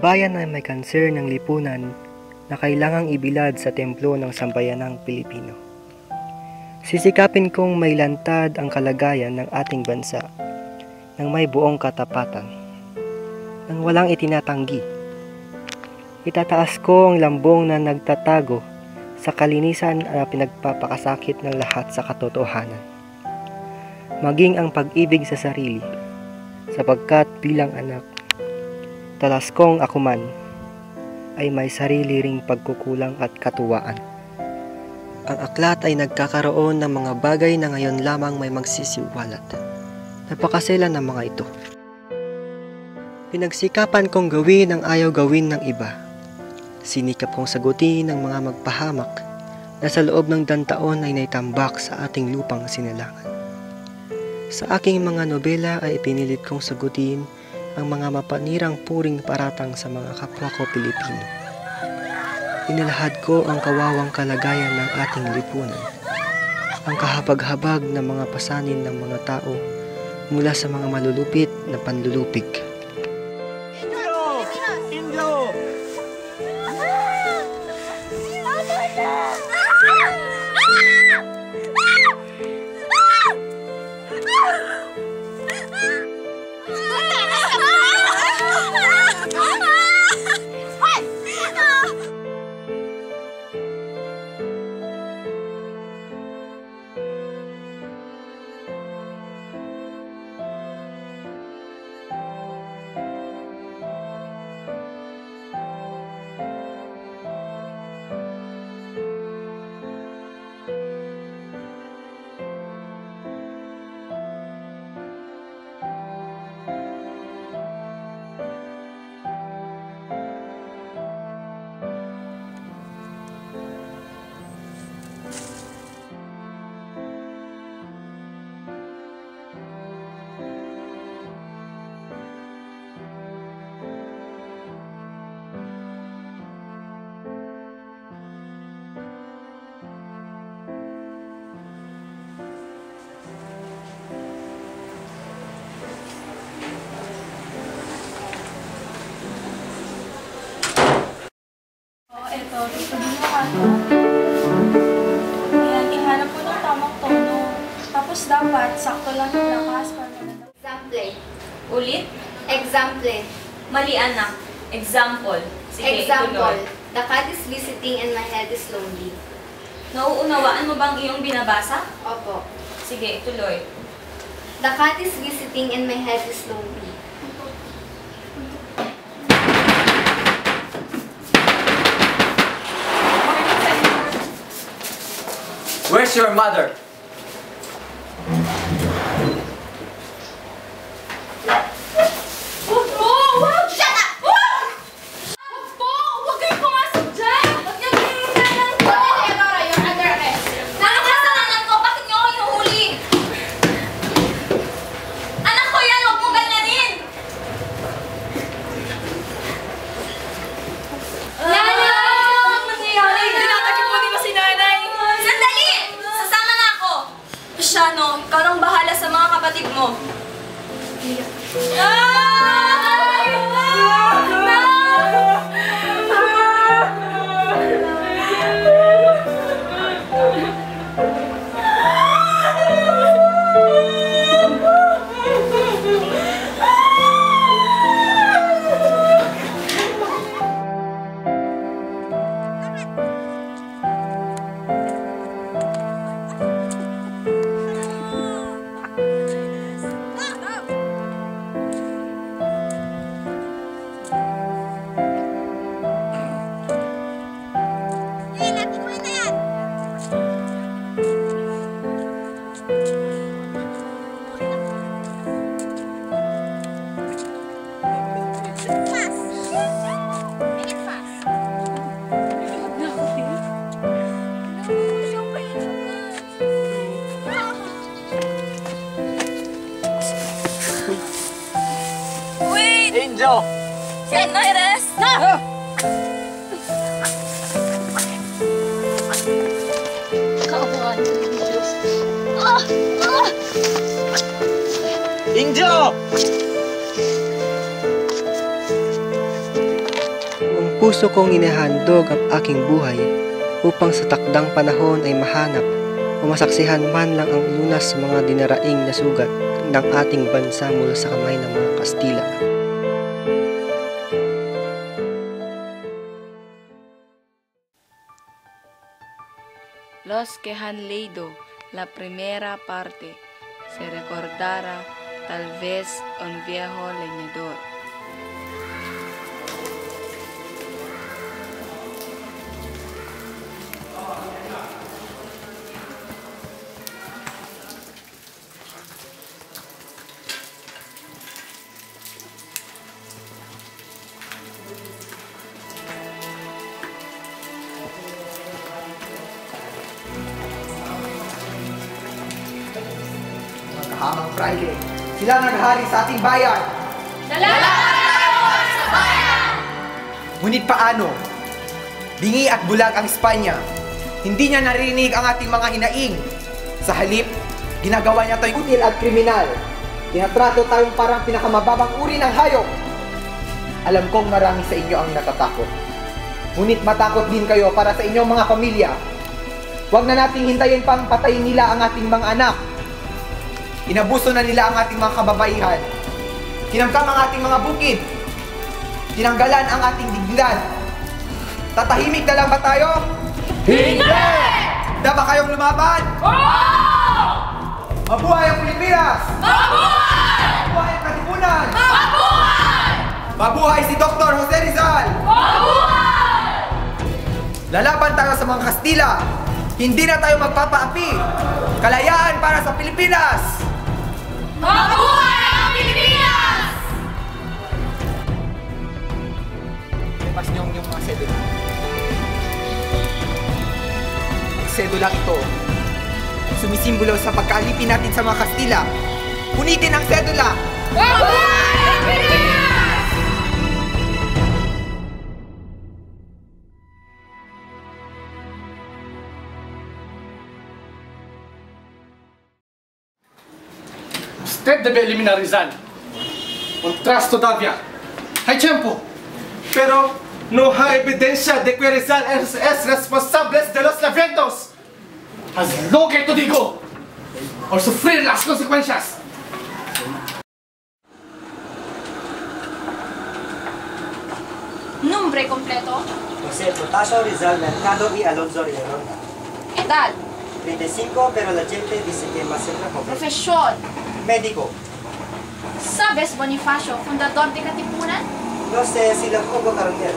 bayan na may kanser ng lipunan na kailangang ibilad sa templo ng sambayanang Pilipino. Sisikapin kong mailantad ang kalagayan ng ating bansa ng may buong katapatan, nang walang itinatanggi. Itataas ko ang lambong na nagtatago sa kalinisan na pinagpapakasakit ng lahat sa katotohanan. Maging ang pag-ibig sa sarili, sapagkat bilang anak, talas kong ako man ay may sarili ring pagkukulang at katuwaan. Ang aklat ay nagkakaroon ng mga bagay na ngayon lamang may magsisiwalat. Napakasela ng mga ito. Pinagsikapan kong gawin ang ayaw gawin ng iba. Sinikap kong sagutin ang mga magpahamak na sa loob ng dantaon ay naitambak sa ating lupang sinilangan. Sa aking mga nobela ay pinilit kong sagutin ang mga mapanirang puring paratang sa mga kapwa ko Pilipino. Inilahad ko ang kawawang kalagayan ng ating lipunan, ang kahabag-habag na mga pasanin ng mga tao mula sa mga malulupit na panlulupig. Ito, dito din yung kanto. Ayan, ihanap po ng tamang tono. Tapos dapat, sakto lang yung lakas. Example. Ulit? Example. Mali, anak. Example. Sige, Example. ituloy. The cat is visiting and my head is lonely. Nauunawaan mo bang iyong binabasa? Opo. Sige, tuloy. The cat is visiting and my head is lonely. Where's your mother? Wag mo! Wag! Shut up! Wag! Wag po! Wag kayong pumasok dyan! Wag niyo ginagalan ko! Aurora, you're under arrest. Nakakasalanan ko! Bakit niyo ako hinuhuli? Anak ko yan! Wag mong ganyanin! Nana! Anong nangyayari? Tinatakip mo din mo si nanay! Sandali! Sasama na ako! Siano, ikaw nang bahala sa mga kapatid mo. Angel! Saan na, Eres? Kaawaan ng Diyos. Angel! puso kong inihandog ang aking buhay upang sa takdang panahon ay mahanap o masaksihan man lang ang lunas sa mga dinaraing na sugat ng ating bansa mula sa kamay ng mga Kastila. Los que han leído la primera parte se recordará tal vez un viejo leñador. Kahamang Fraile, sila naghari sa ating bayan. Lalaban sa bayan! Ngunit paano? Bingi at bulag ang Espanya. Hindi niya narinig ang ating mga hinaing. Sa halip, ginagawa niya tayo util at kriminal. Tinatrato tayong parang pinakamababang uri ng hayop. Alam kong marami sa inyo ang natatakot. Ngunit matakot din kayo para sa inyong mga pamilya. Huwag na nating hintayin pang patayin nila ang ating mga anak. Inabuso na nila ang ating mga kababaihan. Kinamkam ang ating mga bukid. Tinanggalan ang ating dignidad. Tatahimik na lang ba tayo? Hindi! Handa ba kayong lumaban? Oo! Mabuhay ang Pilipinas! Mabuhay! Mabuhay ang Katipunan! Mabuhay! Mabuhay si Dr. Jose Rizal! Mabuhay! Lalaban tayo sa mga Kastila. Hindi na tayo magpapaapi. Kalayaan para sa Pilipinas! Mabuhay ang Pilipinas! Lepas niyo yung mga sedula. Ang sedula ito, sumisimbolo sa pagkaalipin natin sa mga Kastila. Punitin ang sedula! Mabuhay ang Pilipinas! Usted debe eliminar Rizal. Contras todavía. Hay tiempo. Pero no hay evidencia de que Rizal es responsable de los eventos. Haz lo que te digo. O sufrir las consecuencias. Nombre completo. José Potasio Rizal Mercado y Alonso Riveronda. Edad. 35, pero la gente dice que más siempre joven. Profesión. Médico. ¿Sabes Bonifacio, fundador de Katipunan? No sé si lo pongo coronel.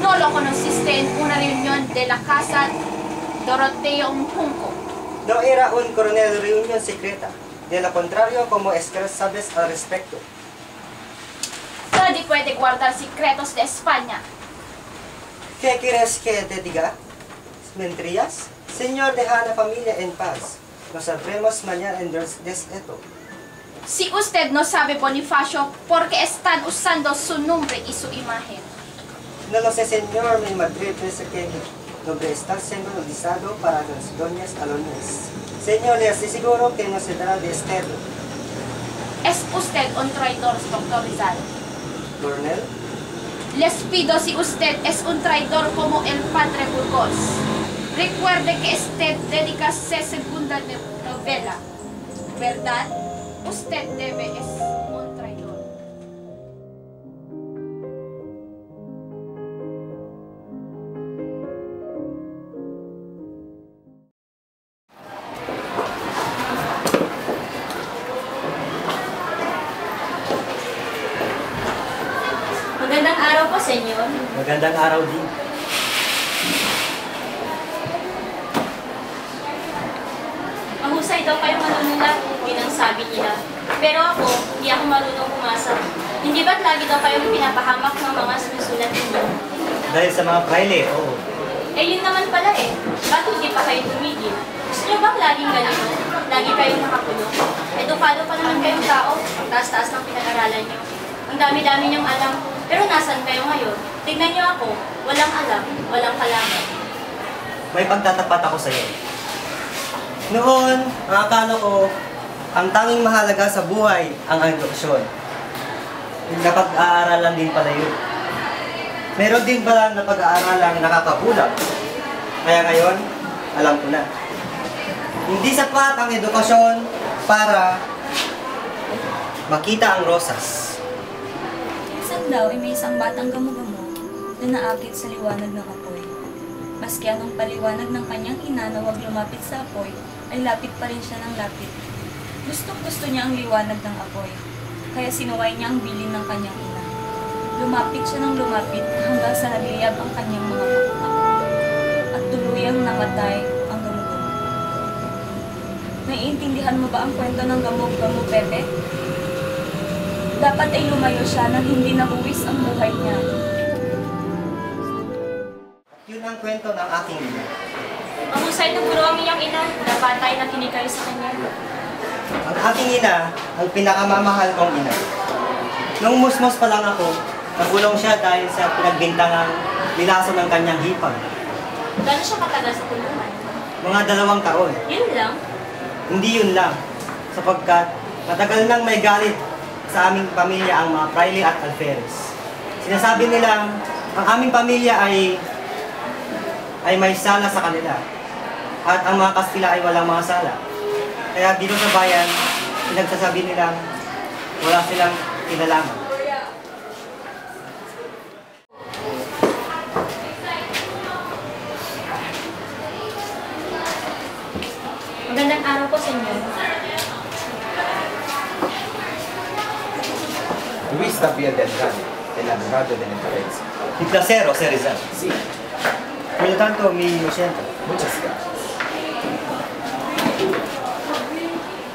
No lo conociste en una reunión de la casa Doroteo Junco. No era un coronel de reunión secreta. De lo contrario, como es que sabes al respecto. Nadie puede guardar secretos de España. ¿Qué quieres que te diga? ¿Mentiras? Señor, deja a la familia en paz. Nos sabremos mañana en esto. Si usted no sabe Bonifacio, ¿por qué están usando su nombre y su imagen? No lo sé, señor. Mi madre piensa que el nombre está siendo utilizado para las doñas alones. Señor, le aseguro que no se dará de esterno. ¿Es usted un traidor, doctor Rizal? ¿Coronel? Les pido si usted es un traidor como el padre Burgos. Recuerde que usted dedica su segunda novela, ¿verdad? Usted debe es un traidor. Magandang araw po, senyor. Magandang araw din. Mahusay daw kayo manunulat, yun ang sabi nila. Pero ako, hindi ako marunong pumasa. Hindi ba't lagi daw kayong pinapahamak ng mga sinusulat ninyo? Dahil sa mga praile, oo. Eh yun naman pala eh. Ba't hindi pa kayo tumigil? Gusto nyo bang laging ganito? Lagi kayong nakakulong? Edukado pa naman kayong tao. Taas-taas ng pinag-aralan nyo. Ang dami-dami nyong alam. Pero nasan kayo ngayon? Tignan nyo ako. Walang alam, walang kalaman. May pagtatapat ako sa iyo. Noon, ang akala ko, ang tanging mahalaga sa buhay ang edukasyon. Napag-aaralan din pala yun. Meron din pala na pag-aaralang nakakabulag. Kaya ngayon, alam ko na. Hindi sapat ang edukasyon para makita ang rosas. Minsan daw ay may isang batang gamo-gamo na naakit sa liwanag ng apoy. Maski anong paliwanag ng kanyang ina na huwag lumapit sa apoy, ay lapit pa rin siya ng lapit. Gustong-gusto niya ang liwanag ng apoy, kaya sinuway niya ang bilin ng kanyang ina. Lumapit siya ng lumapit hanggang sa nagliyab ang kanyang mga pakpak. At tuluyang namatay ang gamo-gamo. Naiintindihan mo ba ang kwento ng gamo-gamo, Pepe? Dapat ay lumayo siya nang hindi nabuwis ang buhay niya. Yun ang kwento ng aking ina. Ang husay ng guro ang iyong ina, napatay na kinikay sa kanya. Ang aking ina, ang pinakamamahal kong ina. Nung musmos pa lang ako, nagulong siya dahil sa pinagbintangang nilaso ng kanyang hipag. Gano'n siya katagal sa kulungan? Mga 2 taon. Yun lang. Hindi yun lang, sapagkat matagal nang may galit sa aming pamilya ang mga Fraile at Alferez. Sinasabi nila, ang aming pamilya ay may sala sa kanila, at ang mga Kastila ay walang mga sala. Kaya dito sa bayan, pinagsasabi nilang wala silang kinalaman. Magandang araw po, senyor. Luis Tapia del Grande, enamorado de la Entereza. Mi placero, Sir Rizal. Sí, Por lo tanto, mi siento. muchas gracias.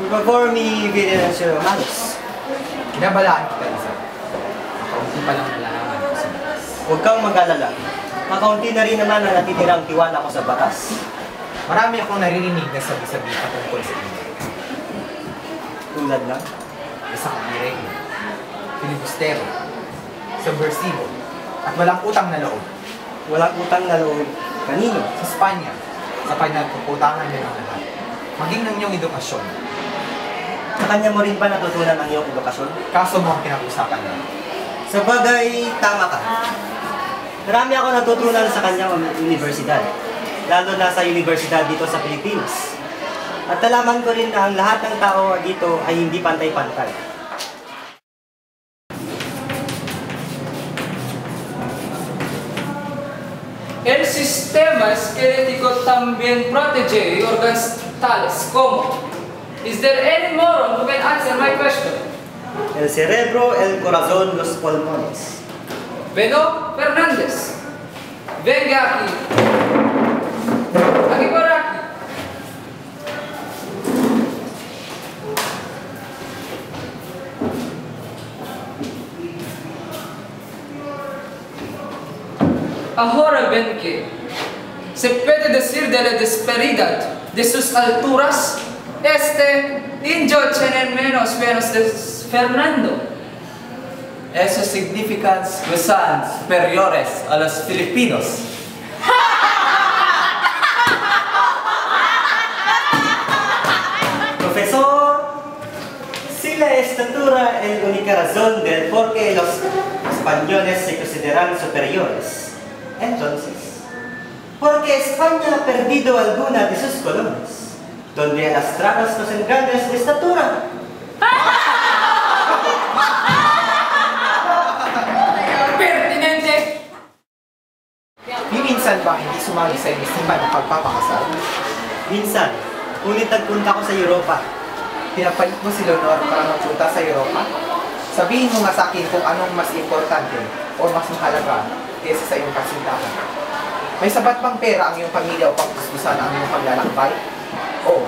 Por favor, mi Virencio Manos. Kinabalaan kita, Rizal. Makaunti pa lang nalalaman ko sa batas. Huwag kang mag-alala. Kakaunti na rin naman ang natitirang tiwala ko sa batas. Marami akong naririnig na sabi-sabi patungkol sa inyo. Tulad ng Isa kang irreglo, filibustero, subversivo, at walang utang na loob. walang utang na loob. Kanino? Sa Espanya, sa pinagpuputangan niyo ng lahat. Maging ng iyong edukasyon. Sa kanya mo rin ba natutunan ang iyong edukasyon? Kaso mo ang pinag-usapan niyo. Sa bagay, tama ka. Marami ako natutunan sa kanyang universidad. Lalo na sa universidad dito sa Pilipinas. At nalaman ko rin na ang lahat ng tao dito ay hindi pantay-pantay. El sistema esquelético también protege órganos tales como. Is there any moron who can answer my question? El cerebro, el corazón, los pulmones. Beno Fernández. Venga aquí. Aquí por aquí. Ahora ven que se puede decir de la disparidad de sus alturas. Indio tiene menos de Fernando. Eso significa que son superiores a los filipinos. Profesor, si la estatura es la única razón del por qué los españoles se consideran superiores, entonces, ¿por qué España ha perdido alguna de sus colonias, donde las trabas no son grandes de estatura? Pertinente! Minsan ba hindi sumali sa inyong simba ng pagpapakasal? Minsan, ngunit nagpunta ko sa Europa. Pinapalit mo si Leonor para magpunta sa Europa? Sabihin mo nga sa akin kung anong mas importante o mas mahalaga kaysa sa iyong kasintahan. May sapat bang pera ang iyong pamilya upang kuskusan ang iyong paglalakbay? O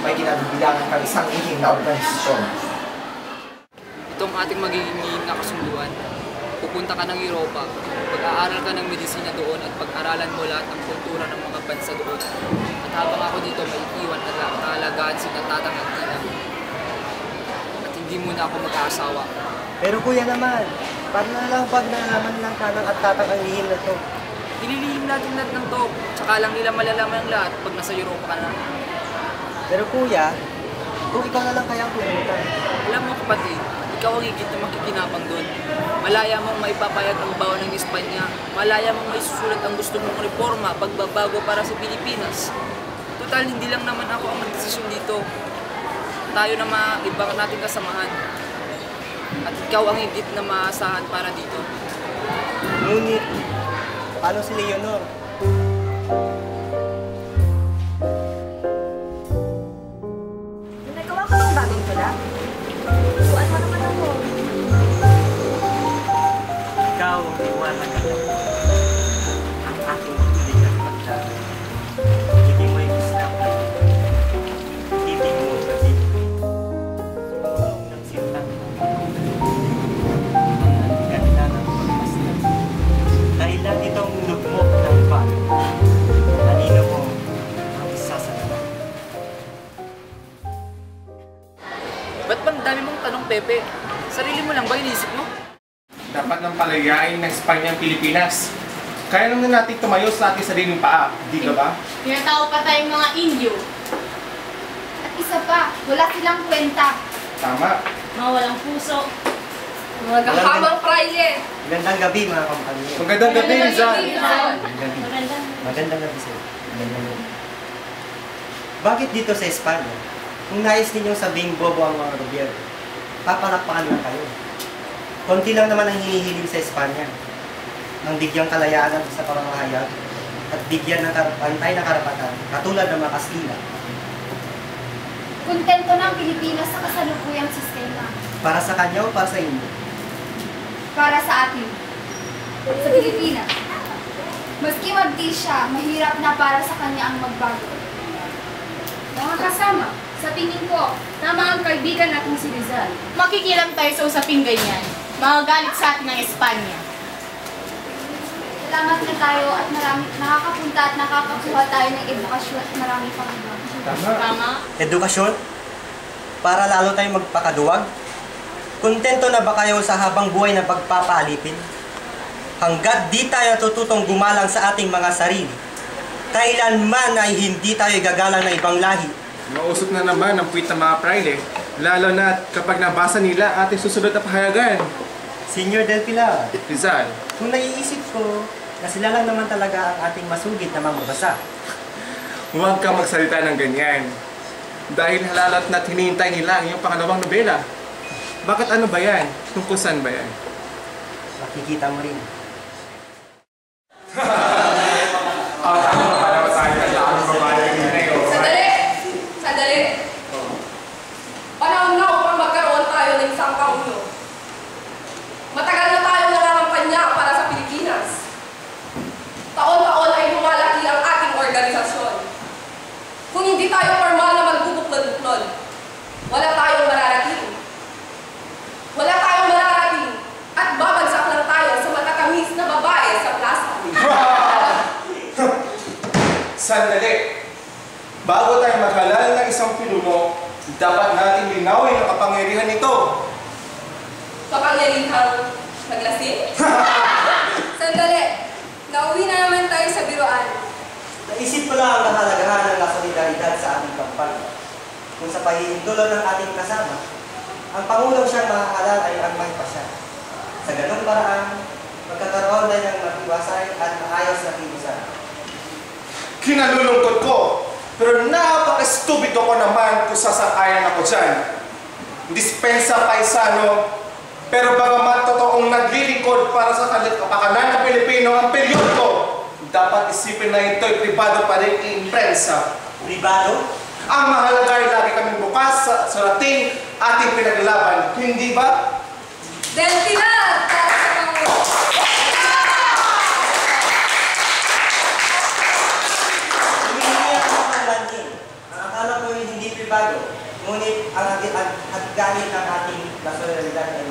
may ginabibilangan kang isang ihing na organisasyon? Itong ating magiging na kasunduan. Pupunta ka ng Europa, pag-aaral ka ng medisina doon at pag-aralan mo lahat ng kultura ng mga bansa doon. At habang ako dito may iwan at kaalagaan si Tatang at Tina. At hindi muna ako mag-aasawa. Pero kuya naman, paano na lang pag nalaman ng Tanang at Tatang ang lihim na to? Ililihim natin lahat ng to, tsaka lang nila malalaman ang lahat pag nasa Europa ka na. Pero kuya, kung ikaw na lang kayang pumunta. Alam mo kapatid, ikaw ang higit na makikinapang doon. Malaya mong maipapayag ang bawa ng Espanya. Malaya mong maisusulat ang gusto mong reforma, pagbabago para sa Pilipinas. Total, hindi lang naman ako ang nagdesisyon dito. Tayo na ibang nating kasamahan. At ikaw ang higit na maasahan para dito. Ngunit, paano si Leonor? Nagawa ka ng bagong tula? Tuan mo naman ako. Ikaw ang liwanag at ako. Ang aking tulig at pagdami. Hindi mo i-islam na hindi mo kasi sumulong ng sintang ang ganda ng pagmasdan. Dahilan itong lugmok ng bago. Kanino mo ang isa sa lahat. Ba't bang dami mong tanong, Pepe? Sarili mo lang ba inisip mo? Dapat nang palayain ng Espanya ang Pilipinas. Kaya naman natin tumayo sa ating sariling paa, di ka ba? Tinatawag pa tayong mga Indio. At isa pa, wala silang kwenta. Tama. Mga walang puso. Mga gahabang praile. Magandang gabi mga kompanya. Magandang gabi, Rizal. Magandang gabi sir. Magandang gabi. Bakit dito sa Espanya? Kung nais ninyong sabing bobo ang mga gobyerno, papalakpakan lang kayo. Konti lang naman ang hinihiling sa Espanya. Ang bigyang kalayaan sa pamamahayag at bigyan ng pantay na karapatan, katulad ng mga Kastila. Kontento na ang Pilipinas sa kasalukuyang sistema. Para sa kanya o para sa inyo? Para sa atin. Sa Pilipinas. Maski magdi siya, mahirap na para sa kanya ang magbago. Mga kasama, sa tingin ko, tama ang kaibigan natin si Rizal. Makikilam tayo sa usaping ganyan. Magagalit sa atin ng Espanya. Salamat na tayo at marami nakakapunta at nakakakuha tayo ng edukasyon at marami pang iba. Tama. Edukasyon? Para lalo tayong magpakaduwag? Kontento na ba kayo sa habang buhay na pagpapaalipin? Hanggat di tayo tututong gumalang sa ating mga sarili, kailanman ay hindi tayo gagalang ng ibang lahi. Mausok na naman ang puwit ng mga praile, lalo na kapag nabasa nila ating susunod na pahayagan. Senior Del Pilar, Rizal, kung naiisip ko na sila lang naman talaga ang ating masugid na mamabasa. huwag kang magsalita ng ganyan. Dahil halalat na't hinihintay nila ang iyong pangalawang nobela. Bakit ano ba yan? Tungkol saan ba yan? Makikita mo rin. Sandali! Sandali! Panahon na upang magkaroon tayo ng isang pangulo. Matagal na tayong nangangampanya para sa Pilipinas. Taon-taon ay lumalaki ang ating organisasyon. Kung hindi tayo formal na magbubuklod-buklod, wala tayong mararating. Wala tayong mararating at babagsak lang tayo sa matatamis na babae sa plaza. Sandali! Bago tayo maghalal ng isang pinuno, dapat natin linawin ang kapangyarihan nito. Kapangyarihang maglasing? Sandali! Nauwi na naman tayo sa biroan. Naisip ko lang ang kahalagahan ng solidaridad sa ating kampanya. Kung sa pahihintulot ng ating kasama, ang Pangulong siyang mahahalal ay ang may pasya. Sa ganung paraan, magkakaroon tayo ng matiwasay at maayos na kilusan. Kinalulungkot ko, pero napaka-stupido ko naman kung sasakayan ako dyan. Dispensa paisano, pero bagamat totoong naglilingkod para sa kapakanan ng Pilipino ang peryodo, dapat isipin na ito'y pribado pa rin i-imprensa. Pribado? Ang mahalaga ay lagi kaming bukas sa surating ating pinaglaban, hindi ba? Del Pilar! Akala ko hindi pribado, ngunit ang gamit ng ating solidaridad ay